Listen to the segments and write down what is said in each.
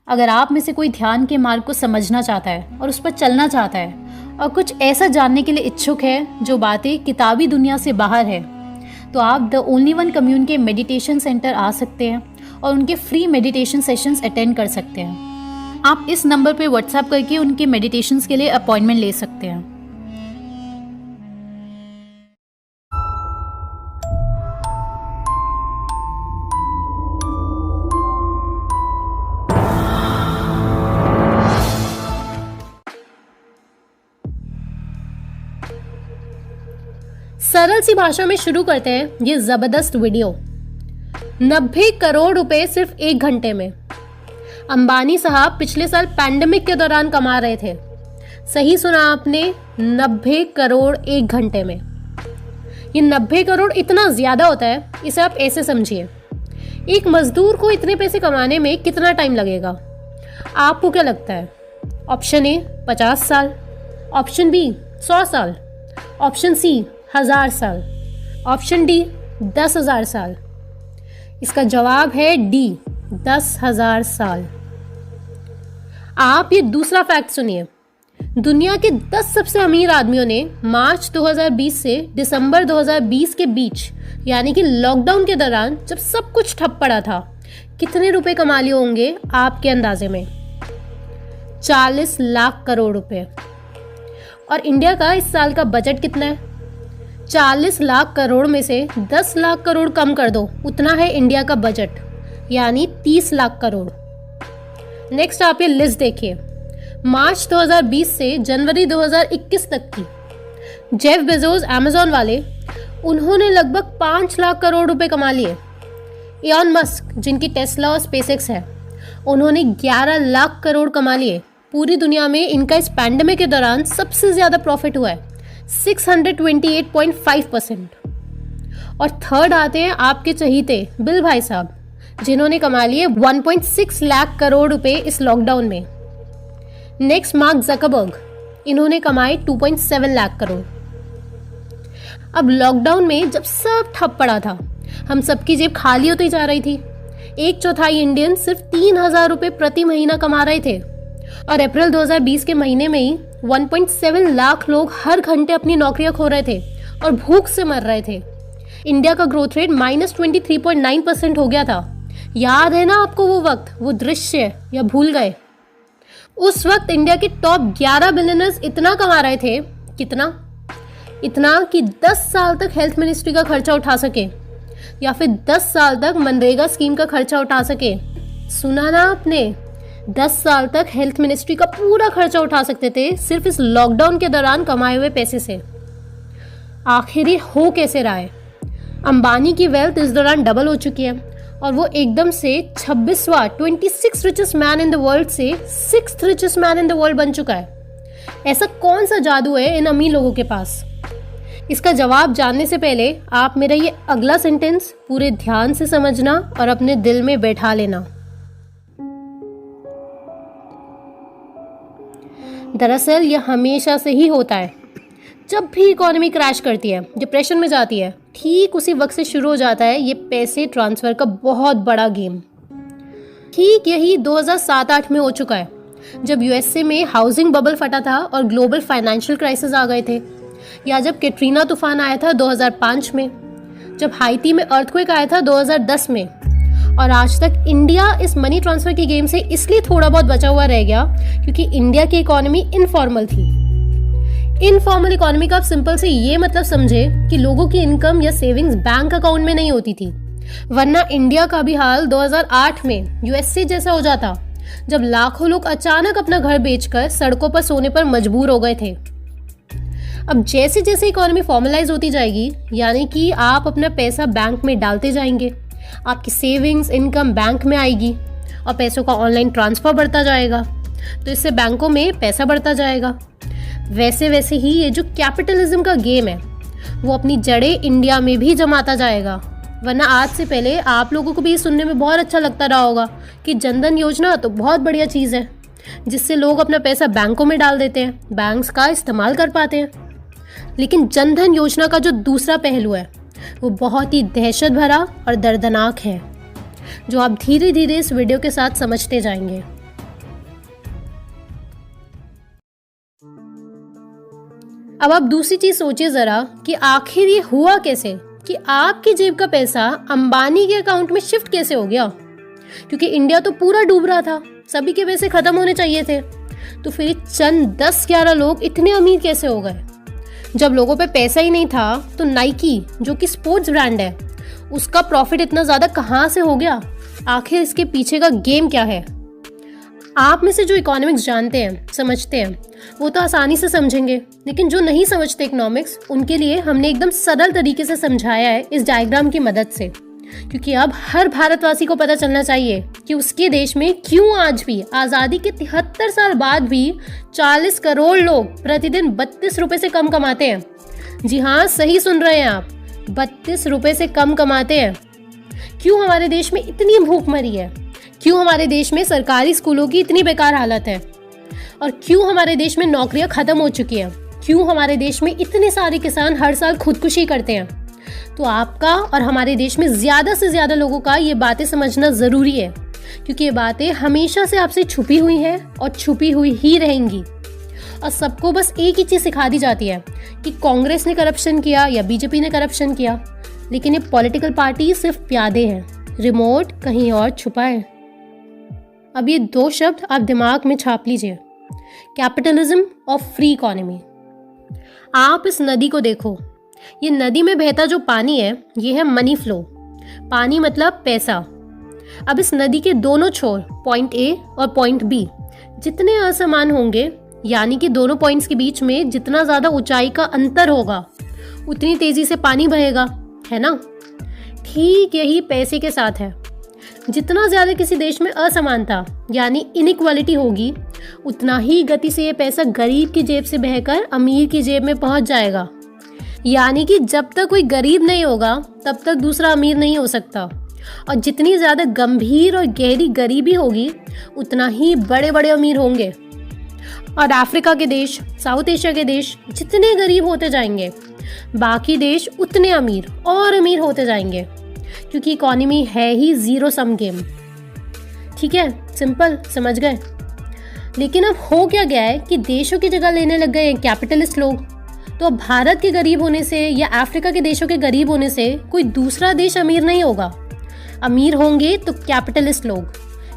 अगर आप में से कोई ध्यान के मार्ग को समझना चाहता है और उस पर चलना चाहता है और कुछ ऐसा जानने के लिए इच्छुक है जो बातें किताबी दुनिया से बाहर है, तो आप द ओनली वन कम्युन के मेडिटेशन सेंटर आ सकते हैं और उनके फ्री मेडिटेशन सेशंस अटेंड कर सकते हैं। आप इस नंबर पर व्हाट्सएप करके उनके मेडिटेशंस के लिए अपॉइंटमेंट ले सकते हैं। सरल सी भाषा में शुरू करते हैं ये जबरदस्त वीडियो। 90 करोड़ रुपए सिर्फ 1 घंटे में। अंबानी साहब पिछले साल पैंडेमिक के दौरान कमा रहे थे। सही सुना आपने, 90 करोड़ 1 घंटे में। ये 90 करोड़ इतना ज्यादा होता है, इसे आप ऐसे समझिए, एक मजदूर को इतने पैसे कमाने में कितना टाइम लगेगा? आपको क्या लगता है? ऑप्शन ए 50 साल, ऑप्शन बी 100 साल, ऑप्शन सी 1000 साल, ऑप्शन डी 10,000 साल। इसका जवाब है डी, 10,000 साल। आप ये दूसरा फैक्ट सुनिए। दुनिया के 10 सबसे अमीर आदमियों ने मार्च 2020 से दिसंबर 2020 के बीच, यानी कि लॉकडाउन के दौरान जब सब कुछ ठप पड़ा था, कितने रुपए कमा लिए होंगे आपके अंदाजे में? 40 लाख करोड़ रुपए। और इंडिया का इस साल का बजट कितना है? 40 लाख करोड़ में से 10 लाख करोड़ कम कर दो, उतना है इंडिया का बजट, यानी 30 लाख करोड़। नेक्स्ट आप ये लिस्ट देखिए। मार्च 2020 से जनवरी 2021 तक की। जेफ बेजोस अमेज़न वाले, उन्होंने लगभग 5 लाख करोड़ रुपए कमा लिए। इलॉन मस्क, जिनकी टेस्ला और स्पेसएक्स है, उन्होंने 11 लाख करोड़ कमा लिए। पूरी दुनिया में इनका इस पैंडेमिक के दौरान सबसे ज्यादा प्रॉफिट हुआ है, 628.5%। और थर्ड आते हैं आपके चहीते बिल भाई साहब, जिन्होंने कमा लिए 1.6 लाख करोड़ रुपए इस लॉकडाउन में। नेक्स्ट मार्क जकरबर्ग, इन्होंने कमाए 2.7 लाख करोड़। अब लॉकडाउन में जब सब ठप पड़ा था, हम सबकी जेब खाली होती जा रही थी। 1/4 इंडियन सिर्फ 3,000 रुपए प्रति महीना कमा रहे थे। और अप्रैल 2020 के महीने में ही 1.7 लाख लोग हर घंटे अपनी नौकरियां खो रहे थे और भूख से मर रहे थे। इंडिया का ग्रोथ रेट -23.9% हो गया था। याद है ना आपको वो वक्त, वो दृश्य, या भूल गए? उस वक्त इंडिया के टॉप 11 बिलियनर्स इतना कमा रहे थे, कितना? इतना कि 10 साल तक हेल्थ मिनिस्ट्री का खर्चा उठा सके, या फिर 10 साल तक मनरेगा स्कीम का खर्चा उठा सके। सुना ना आपने? 10 साल तक हेल्थ मिनिस्ट्री का पूरा खर्चा उठा सकते थे सिर्फ इस लॉकडाउन के दौरान कमाए हुए पैसे से। आखिर ये हो कैसे रहा है? अंबानी की वेल्थ इस दौरान डबल हो चुकी है और वो एकदम से 26वां 26 richest man in the world से 6th richest man in the world बन चुका है। ऐसा कौन सा जादू है इन अमीर लोगों के पास? इसका जवाब जानने से पहले आप मेरा ये अगला सेंटेंस पूरे ध्यान से समझना और अपने दिल में बैठा लेना। दरअसल यह हमेशा से ही होता है। जब भी इकोनॉमी क्रैश करती है, डिप्रेशन में जाती है, ठीक उसी वक्त से शुरू हो जाता है ये पैसे ट्रांसफर का बहुत बड़ा गेम। ठीक यही 2007-8 में हो चुका है, जब यूएसए में हाउसिंग बबल फटा था और ग्लोबल फाइनेंशियल क्राइसिस आ गए थे, या जब कैटरीना तूफान आया था 2005 में, जब हाइती में अर्थक्वेक आया था 2010 में। और आज तक इंडिया इस मनी ट्रांसफर के गेम से इसलिए थोड़ा बहुत बचा हुआ रह गया क्योंकि इंडिया की इकोनॉमी इनफॉर्मल थी। इनफॉर्मल इकोनॉमी का आप सिंपल से ये मतलब समझे कि लोगों की इनकम या सेविंग्स बैंक अकाउंट में नहीं होती थी, वरना इंडिया का भी हाल 2008 में यूएसए जैसा हो जाता, जब लाखों लोग अचानक अपना घर बेचकर सड़कों पर सोने पर मजबूर हो गए थे। अब जैसे जैसे इकोनॉमी फॉर्मलाइज होती जाएगी, यानी कि आप अपना पैसा बैंक में डालते जाएंगे, आपकी सेविंग्स इनकम बैंक में आएगी और पैसों का ऑनलाइन ट्रांसफर बढ़ता जाएगा, तो इससे बैंकों में पैसा बढ़ता जाएगा। वैसे वैसे ही ये जो कैपिटलिज्म का गेम है वो अपनी जड़ें इंडिया में भी जमाता जाएगा। वरना आज से पहले आप लोगों को भी ये सुनने में बहुत अच्छा लगता रहा होगा कि जनधन योजना तो बहुत बढ़िया चीज़ है, जिससे लोग अपना पैसा बैंकों में डाल देते हैं, बैंक्स का इस्तेमाल कर पाते हैं। लेकिन जनधन योजना का जो दूसरा पहलू है वो बहुत ही दहशत भरा और दर्दनाक है, जो आप धीरे धीरे इस वीडियो के साथ समझते जाएंगे। अब आप दूसरी चीज सोचिए जरा कि आखिर ये हुआ कैसे कि आपकी जेब का पैसा अंबानी के अकाउंट में शिफ्ट कैसे हो गया। क्योंकि इंडिया तो पूरा डूब रहा था, सभी के पैसे खत्म होने चाहिए थे, तो फिर चंद 10-11 लोग इतने अमीर कैसे हो गए। जब लोगों पे पैसा ही नहीं था तो नाइकी, जो कि स्पोर्ट्स ब्रांड है, उसका प्रॉफिट इतना ज्यादा कहाँ से हो गया। आखिर इसके पीछे का गेम क्या है। आप में से जो इकोनॉमिक्स जानते हैं, समझते हैं, वो तो आसानी से समझेंगे, लेकिन जो नहीं समझते इकोनॉमिक्स, उनके लिए हमने एकदम सरल तरीके से समझाया है इस डायग्राम की मदद से। क्योंकि अब हर भारतवासी को पता चलना चाहिए कि उसके देश में क्यों आज भी आज़ादी के 73 साल बाद भी 40 करोड़ लोग प्रतिदिन 32 रुपए से कम कमाते हैं। जी हाँ, सही सुन रहे हैं आप, 32 रुपए से कम कमाते हैं। क्यों हमारे देश में इतनी भूखमरी है, क्यों हमारे देश में सरकारी स्कूलों की इतनी बेकार हालत है, और क्यों हमारे देश में नौकरियां खत्म हो चुकी हैं, क्यों हमारे देश में इतने सारे किसान हर साल खुदकुशी करते हैं। तो आपका और हमारे देश में ज़्यादा से ज़्यादा लोगों का ये बातें समझना ज़रूरी है, क्योंकि ये बातें हमेशा से आपसे छुपी हुई हैं और छुपी हुई ही रहेंगी। और सबको बस एक ही चीज़ सिखा दी जाती है कि कांग्रेस ने करप्शन किया या बीजेपी ने करप्शन किया, लेकिन ये पॉलिटिकल पार्टी सिर्फ प्यादे हैं, रिमोट कहीं और छुपा है। अब ये 2 शब्द आप दिमाग में छाप लीजिए, कैपिटलिज्म और फ्री इकोनॉमी। आप इस नदी को देखो, ये नदी में बहता जो पानी है, ये है मनी फ्लो। पानी मतलब पैसा। अब इस नदी के दोनों छोर, पॉइंट ए और पॉइंट बी, जितने असमान होंगे, यानी कि दोनों पॉइंट्स के बीच में जितना ज़्यादा ऊंचाई का अंतर होगा, उतनी तेज़ी से पानी बहेगा, है ना। ठीक यही पैसे के साथ है। जितना ज़्यादा किसी देश में असमानता यानी इनइक्वालिटी होगी, उतना ही गति से ये पैसा गरीब की जेब से बहकर अमीर की जेब में पहुंच जाएगा। यानी कि जब तक कोई गरीब नहीं होगा, तब तक दूसरा अमीर नहीं हो सकता। और जितनी ज़्यादा गंभीर और गहरी गरीबी होगी, उतना ही बड़े बड़े अमीर होंगे। और अफ्रीका के देश, साउथ एशिया के देश जितने गरीब होते जाएंगे, बाकी देश उतने अमीर और अमीर होते जाएंगे, क्योंकि इकोनॉमी है ही जीरो सम गेम। ठीक है, सिंपल, समझ गए। लेकिन अब हो क्या गया है कि देशों की जगह लेने लग गए कैपिटलिस्ट लोग। तो अब भारत के गरीब होने से या अफ्रीका के देशों के गरीब होने से कोई दूसरा देश अमीर नहीं होगा। अमीर होंगे तो कैपिटलिस्ट लोग,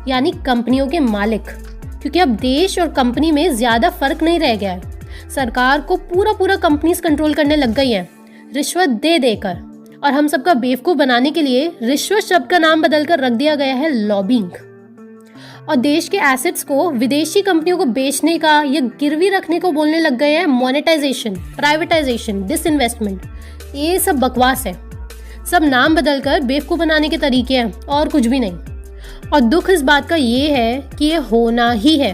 यानी कंपनियों के मालिक। क्योंकि अब देश और कंपनी में ज़्यादा फर्क नहीं रह गया है। सरकार को पूरा कंपनीज कंट्रोल करने लग गई हैं, रिश्वत दे देकर। और हम सबका बेवकूफ़ बनाने के लिए रिश्वत शब्द का नाम बदलकर रख दिया गया है लॉबिंग। और देश के एसेट्स को विदेशी कंपनियों को बेचने का या गिरवी रखने को बोलने लग गए हैं मोनेटाइजेशन, प्राइवेटाइजेशन, डिसइन्वेस्टमेंट। ये सब बकवास है, सब नाम बदलकर बेवकूफ़ बनाने के तरीके हैं और कुछ भी नहीं। और दुख इस बात का ये है कि ये होना ही है।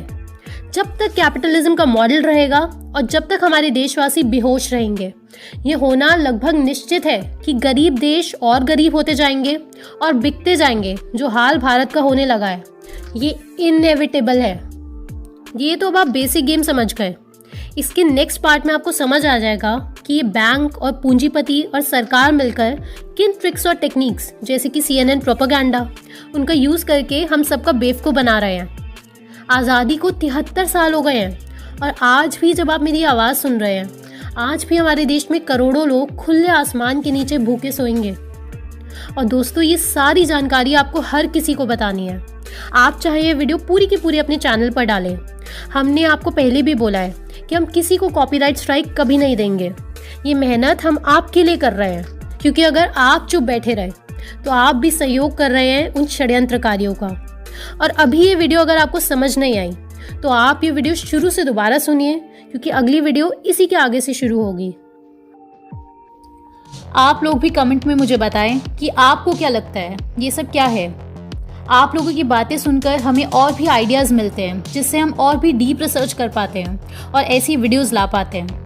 जब तक कैपिटलिज्म का मॉडल रहेगा और जब तक हमारे देशवासी बेहोश रहेंगे, ये होना लगभग निश्चित है कि गरीब देश और गरीब होते जाएंगे और बिकते जाएंगे, जो हाल भारत का होने लगा है। ये इनएविटेबल है। ये तो अब आप बेसिक गेम समझ गए। इसके नेक्स्ट पार्ट में आपको समझ आ जाएगा कि ये बैंक और पूंजीपति और सरकार मिलकर किन ट्रिक्स और टेक्निक्स, जैसे कि CNN प्रोपेगेंडा, उनका यूज़ करके हम सबका बेवकूफ़ बना रहे हैं। आज़ादी को 73 साल हो गए हैं और आज भी जब आप मेरी आवाज़ सुन रहे हैं, आज भी हमारे देश में करोड़ों लोग खुले आसमान के नीचे भूखे सोएंगे। और दोस्तों, ये सारी जानकारी आपको हर किसी को बतानी है। आप चाहे ये वीडियो पूरी की पूरी अपने चैनल पर डालें। हमने आपको पहले भी बोला है कि हम किसी को कॉपीराइट स्ट्राइक कभी नहीं देंगे। ये मेहनत हम आपके लिए कर रहे हैं, क्योंकि अगर आप चुप बैठे रहे तो आप भी सहयोग कर रहे हैं उन षड्यंत्रकारियों का। और अभी ये वीडियो अगर आपको समझ नहीं आई तो आप ये वीडियो शुरू से दोबारा सुनिए, क्योंकि अगली वीडियो इसी के आगे से शुरू होगी। आप लोग भी कमेंट में मुझे बताएं कि आपको क्या लगता है ये सब क्या है। आप लोगों की बातें सुनकर हमें और भी आइडियाज़ मिलते हैं, जिससे हम और भी डीप रिसर्च कर पाते हैं और ऐसी वीडियोस ला पाते हैं।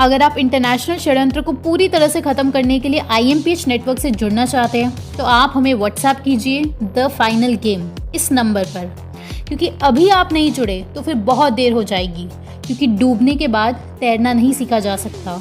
अगर आप इंटरनेशनल षड्यंत्र को पूरी तरह से ख़त्म करने के लिए IMPH नेटवर्क से जुड़ना चाहते हैं तो आप हमें व्हाट्सएप कीजिए द फाइनल गेम इस नंबर पर, क्योंकि अभी आप नहीं जुड़े तो फिर बहुत देर हो जाएगी, क्योंकि डूबने के बाद तैरना नहीं सीखा जा सकता।